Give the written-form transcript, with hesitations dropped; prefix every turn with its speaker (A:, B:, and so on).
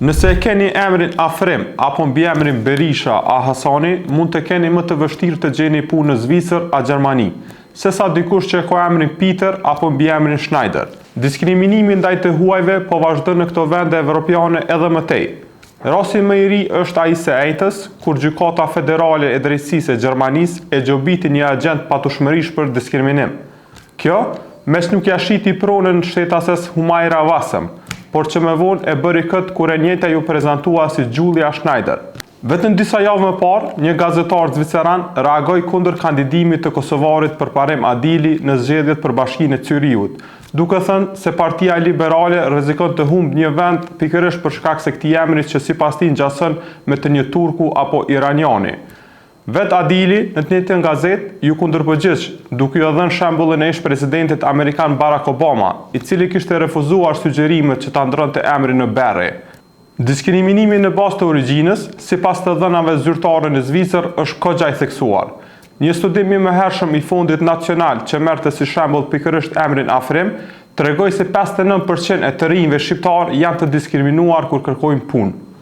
A: Nëse e keni emrin Afrim apo mbiemrin Berisha a Hasani, mund të keni më të vështirë të gjeni punë në Zvicër a Gjermani, sesa dikush që ka emrin Peter apo mbiemrin Schneider. Diskriminimi ndaj të huajve po vazhdon në këto vende evropiane edhe më tej. Rasti më i ri është ai se ejtës, kur Gjykata Federale e Drejtësisë e Gjermanisë e gjobiti një agent patushmërisht për diskriminim. Kjo, mes nuk ja shiti pronën shtetases Humaira Wasem, por që më vonë e bëri këtë kur e njëjta ju prezantua si Julia Schneider. Vetëm disa javë më parë, një gazetar zviceran reagoi kundër kandidimit të kosovarit për Parem Adili në zgjedhjet për Bashkinë e Cyriut, duke thënë se Partia Liberale rrezikon të humbë një vend pikërisht për shkak se këtij emri që sipas tij ngjason me të një turku apo iraniani. Vet Adili në të njëjtën gazetë ju kundërpërgjigj, duke ju dhënë shembullin e ish-presidentit amerikan Barack Obama, i cili kishte refuzuar sugjerimet që ta ndronte emrin në Berri. Diskriminimi në bazë të origjinës, sipas të dhënave zyrtare në Zvicër, është kogja i theksuar. Një studim i mëhershëm i Fondit Nacional që merrte si shembull pikërisht emrin Afrim, tregoi se 59% e të rinjve shqiptar janë të diskriminuar kur kërkojnë punë.